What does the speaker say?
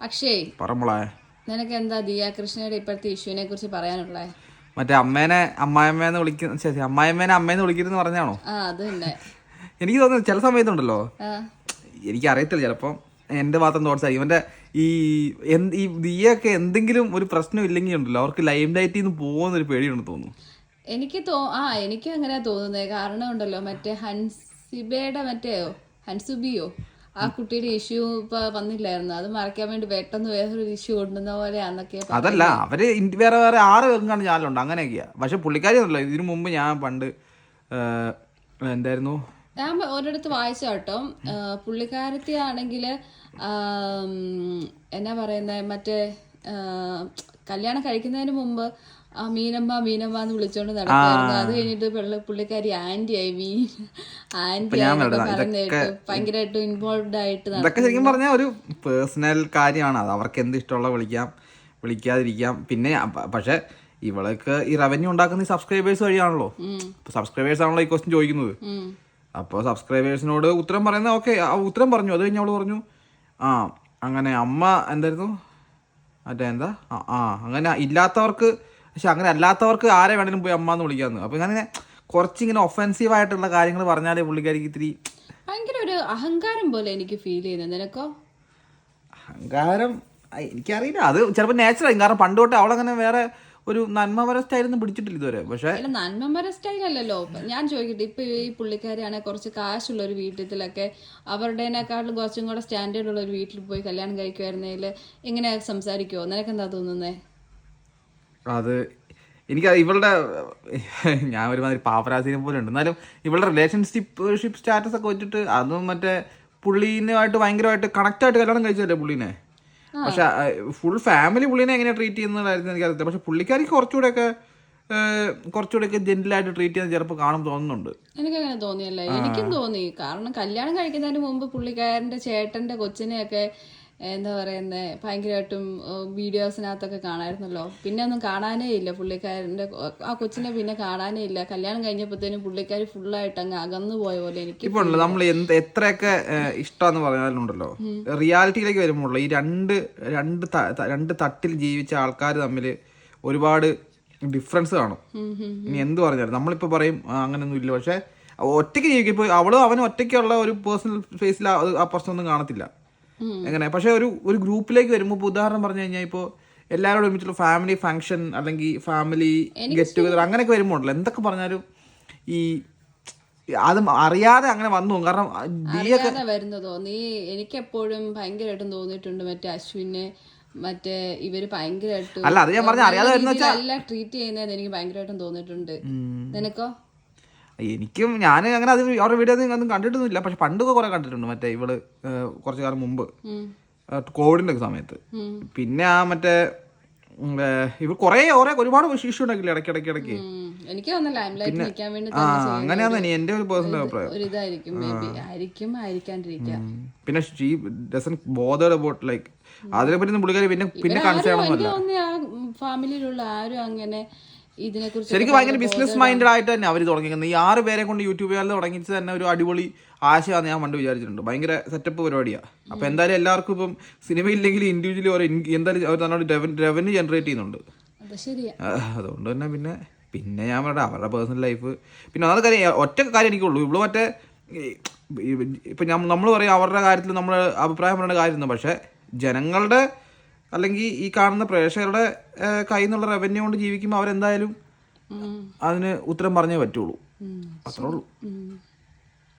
അക്ഷയ്, പറമ്പളേ നിനക്ക് എന്താ ദിയ കൃഷ്ണയുടെ ഇപ്പോഴത്തെ ഇഷ്യൂവിനെ കുറിച്ച് പറയാനുള്ളേ? മറ്റേ അമ്മേനെ അമ്മായിമ്മേന്ന് വിളിക്കുന്ന അമ്മായിമ്മേനെ അമ്മേന്ന് വിളിക്കരുതെന്ന് പറഞ്ഞാണോ? അത് തന്നെ. എനിക്ക് തോന്നുന്നു ചില സമയത്തുണ്ടല്ലോ, എനിക്കറിയത്തില്ല, ചിലപ്പം എൻ്റെ മാത്രം തോട്ട്സ് ആയി. ഇവൻ്റെ ഈ ദിയൊക്കെ എന്തെങ്കിലും ഒരു പ്രശ്നം ഇല്ലെങ്കിൽ ഉണ്ടല്ലോ, അവർക്ക് ലൈം ലൈറ്റിൽ നിന്ന് പോകുന്നൊരു പേടിയുണ്ടെന്ന് തോന്നുന്നു. എനിക്കും അങ്ങനെ തോന്നുന്നത്. കാരണം ഉണ്ടല്ലോ, മറ്റേ ഹൻസുബിയോ ആ കുട്ടിയുടെ ഇഷ്യൂ ഇപ്പൊ വന്നില്ലായിരുന്നു, അത് മറയ്ക്കാൻ വേണ്ടി പെട്ടെന്ന് വേറൊരു ഇഷ്യൂ കൊണ്ടുവന്ന പോലെയാന്നൊക്കെ. അതല്ല, അവര് വേറെ 6 പേർക്കാണ് ചാനലുണ്ട്, അങ്ങനെയൊക്കെയാ. പക്ഷെ പുള്ളിക്കാരി ഒന്നുമല്ല. ഇതിനു മുമ്പ് ഞാൻ പണ്ട് എന്തായിരുന്നു, ഞാൻ ഒരിടത്ത് വായിച്ച കേട്ടോ, പുള്ളിക്കാരത്തി ആണെങ്കില് എന്നാ പറയുന്നത്, മറ്റേ കല്യാണം കഴിക്കുന്നതിന് മുമ്പ് മീനമ്മ എന്ന് വിളിച്ചോണ്ട് നടക്കുമായിരുന്നു. അത് കഴിഞ്ഞിട്ട് പുള്ളിക്കാരി ആന്റി ആയി, ആന്റി ഭയങ്കരമായിട്ട് ഇൻവോൾവ് ആയിട്ട്. ഇതൊക്കെ ശരിക്കും പറഞ്ഞാൽ ഒരു പേഴ്സണൽ കാര്യമാണ്. അത് അവർക്ക് എന്ത് ഇഷ്ടമുള്ള വിളിക്കാതിരിക്കാം. പിന്നെ പക്ഷെ ഇവൾക്ക് ഈ റവന്യൂ ഉണ്ടാക്കുന്ന ഈ സബ്സ്ക്രൈബേഴ്സ് വഴിയാണല്ലോ. സബ്സ്ക്രൈബേഴ്സ് ആണല്ലോ ഈ ക്വസ്റ്റ്യൻ ചോദിക്കുന്നത്. അപ്പോൾ സബ്സ്ക്രൈബേഴ്സിനോട് ഉത്തരം പറയുന്നത് ഓക്കെ, ഉത്തരം പറഞ്ഞു. അത് കഴിഞ്ഞ് അവള് പറഞ്ഞു അങ്ങനെ അമ്മ എന്തായിരുന്നു മറ്റേ എന്താ അങ്ങനെ ഇല്ലാത്തവർക്ക്, പക്ഷെ അങ്ങനെ അല്ലാത്തവർക്ക് ആരെ വേണമെങ്കിലും പോയി അമ്മ എന്ന് വിളിക്കാമെന്ന്. അപ്പോൾ അങ്ങനെ കുറച്ചിങ്ങനെ ഒഫെൻസീവ് ആയിട്ടുള്ള കാര്യങ്ങൾ പറഞ്ഞാലേ പുള്ളിക്കാരിക്ക് ഇത്തിരി ഭയങ്കര ഒരു അഹങ്കാരം പോലെ എനിക്ക് ഫീൽ ചെയ്യുന്നത്. നിനക്കോ? അഹങ്കാരം എനിക്കറിയില്ല, അത് ചിലപ്പോൾ നാച്ചുറൽ. കാരണം പണ്ട് തൊട്ട് അവളങ്ങനെ വേറെ ഒരു നന്മപര സ്റ്റൈലൊന്നും പിടിച്ചിട്ടില്ല ഇതുവരെ. പക്ഷെ നന്മപര സ്റ്റൈൽ അല്ലല്ലോ. ഞാൻ ചോദിക്കട്ടെ, ഇപ്പൊ ഈ പുള്ളിക്കാരിയാണെ കുറച്ച് കാശുള്ള ഒരു വീട്ടിലൊക്കെ അവരുടേനേക്കാളും കുറച്ചും കൂടെ സ്റ്റാൻഡേർഡ് ഉള്ള ഒരു വീട്ടിൽ പോയി കല്യാണം കഴിക്കുമായിരുന്നെങ്കിൽ ഇങ്ങനെ സംസാരിക്കുമോ? നിനക്കെന്താ തോന്നുന്നേ? അത് എനിക്ക് ഇവളുടെ ഞാൻ ഒരുമാതിരി പാപ്പരാസിനെ പോലെ ഉണ്ട്. എന്നാലും ഇവളുടെ റിലേഷൻഷിപ്പ് സ്റ്റാറ്റസ് ഒക്കെ വെച്ചിട്ട് അതും മറ്റേ പുള്ളീനുമായിട്ട് ഭയങ്കരമായിട്ട് കണക്റ്റായിട്ട് കല്യാണം കഴിച്ചല്ലേ പുള്ളീനെ. പക്ഷെ ഫുൾ ഫാമിലി പുള്ളീനെ എങ്ങനെയാണ് ട്രീറ്റ് ചെയ്യുന്നതായിരുന്നു എനിക്കറിയില്ല. പക്ഷെ പുള്ളിക്കാരിക്ക് കുറച്ചുകൂടെയൊക്കെ ജെന്റിലായിട്ട് ട്രീറ്റ് ചെയ്യുന്നത് ചിലപ്പോൾ കാണുമ്പോൾ തോന്നുന്നുണ്ട്. എനിക്കങ്ങനെ തോന്നിയല്ലേ? എനിക്കും തോന്നി. കാരണം കല്യാണം കഴിക്കുന്നതിന് മുമ്പ് പുള്ളിക്കാരൻ്റെ ചേട്ടൻ്റെ കൊച്ചിനെയൊക്കെ എന്താ പറയുന്നത് ഭയങ്കരമായിട്ടും വീഡിയോസിനകത്തൊക്കെ കാണായിരുന്നല്ലോ. പിന്നെ ഒന്നും കാണാനേ ഇല്ല പുള്ളിക്കാരൻ്റെ ആ കൊച്ചിനെ, പിന്നെ കാണാനേ ഇല്ല. കല്യാണം കഴിഞ്ഞപ്പോഴത്തേനും പുള്ളിക്കാരി ഫുള്ളായിട്ട് അങ്ങ് അകന്നു പോയ പോലെ എനിക്ക് ഇപ്പോൾ ഉണ്ടല്ലോ. നമ്മൾ എത്രയൊക്കെ ഇഷ്ടമെന്ന് പറഞ്ഞാലുണ്ടല്ലോ, റിയാലിറ്റിയിലേക്ക് വരുമ്പോൾ ഈ രണ്ട് തട്ടിൽ ജീവിച്ച ആൾക്കാർ തമ്മിൽ ഒരുപാട് ഡിഫറൻസ് കാണും. ഇനി എന്ത് പറഞ്ഞാലും നമ്മളിപ്പോൾ പറയും അങ്ങനെയൊന്നും ഇല്ല, പക്ഷെ ഒറ്റയ്ക്ക് ജീവിക്കും. ഇപ്പോൾ അവളും അവനും ഒറ്റയ്ക്കുള്ള ഒരു പേഴ്സണൽ ഫേസിൽ ആ പ്രശ്നമൊന്നും കാണത്തില്ല. എങ്ങനെ പക്ഷെ ഒരു ഗ്രൂപ്പിലേക്ക് വരുമ്പോൾ, ഇപ്പോൾ ഉദാഹരണം പറഞ്ഞു കഴിഞ്ഞാൽ ഇപ്പോൾ എല്ലാവരും ഒരുമിച്ചുള്ള ഫാമിലി ഫംഗ്ഷൻ അല്ലെങ്കിൽ ഫാമിലി ഗെറ്റ് ടുഗദർ അങ്ങനെയൊക്കെ വരുമ്പോൾ ഉണ്ടല്ലോ, എന്തൊക്കെ പറഞ്ഞാലും ഈ അത് അറിയാതെ അങ്ങനെ വന്നു. കാരണം വരുന്നതോ എനിക്കെപ്പോഴും ഭയങ്കരമായിട്ടും തോന്നിയിട്ടുണ്ട് മറ്റേ അശ്വിനെ മറ്റേ ഇവര് ഭയങ്കരമായിട്ട് അല്ല, അത് ഞാൻ പറഞ്ഞ അറിയാതെ അല്ല ട്രീറ്റ് ചെയ്യുന്നതെന്ന് എനിക്ക് ഭയങ്കരമായിട്ടും തോന്നിയിട്ടുണ്ട്. നിനക്കോ? എനിക്കും ഞാൻ അങ്ങനെ അത് അവരുടെ വീഡിയോ ഒന്നും കണ്ടിട്ടൊന്നുമില്ല. പക്ഷെ പണ്ടൊക്കെ കുറെ കണ്ടിട്ടുണ്ട്. മറ്റേ ഇവള് കുറച്ചു കാലം മുമ്പ് കോവിഡിന്റെ ഒക്കെ സമയത്ത്. പിന്നെ മറ്റേ ഇവർ ഒരുപാട് ഇഷ്യൂ ഉണ്ടാക്കില്ല ഇടയ്ക്ക്. അങ്ങനെയാന്ന് എന്റെ ഒരു പേഴ്സണൽ അഭിപ്രായം. പിന്നെ she doesn't bother about like അതിനെ പറ്റി പുള്ളിക്കാരി പിന്നെ കൺസേൺ ഫാമിലിയിലുള്ള ആരും അങ്ങനെ ശരിക്കും ഭയങ്കര ബിസിനസ് മൈൻഡഡ് ആയിട്ട് തന്നെ അവർ തുടങ്ങിയിരിക്കുന്നത്. ഈ 6 പേരെ കൊണ്ട് യൂട്യൂബ് ചാനൽ തുടങ്ങിയിട്ട് തന്നെ ഒരു അടിപൊളി ആശയമാണ് ഞാൻ പണ്ട് വിചാരിച്ചിട്ടുണ്ട്. ഭയങ്കര സെറ്റപ്പ് പരിപാടിയാണ്. അപ്പോൾ എന്തായാലും എല്ലാവർക്കും ഇപ്പം സിനിമയില്ലെങ്കിൽ ഇൻഡിവിജ്വലി എന്തായാലും അവർ തന്നോട് റവന്യൂ ജനറേറ്റ് ചെയ്യുന്നുണ്ട്. അതുകൊണ്ട് തന്നെ പിന്നെ ഞാൻ പറയട്ടെ അവരുടെ പേഴ്സണൽ ലൈഫ്. പിന്നെ അതൊക്കെ ഒറ്റ കാര്യം എനിക്കുള്ളൂ. ഇവിടെ മറ്റേ ഇപ്പം നമ്മൾ പറയും അവരുടെ കാര്യത്തിൽ നമ്മൾ അഭിപ്രായം പറയേണ്ട കാര്യമൊന്നും, പക്ഷേ ജനങ്ങളുടെ അല്ലെങ്കിൽ ഈ കാണുന്ന പ്രേക്ഷകരുടെ കയ്യിൽ നിന്നുള്ള റവന്യൂ കൊണ്ട് ജീവിക്കുമ്പോൾ അവരെന്തായാലും അതിന് ഉത്തരം പറഞ്ഞേ പറ്റുള്ളൂ. അത്രേ ഉള്ളൂ.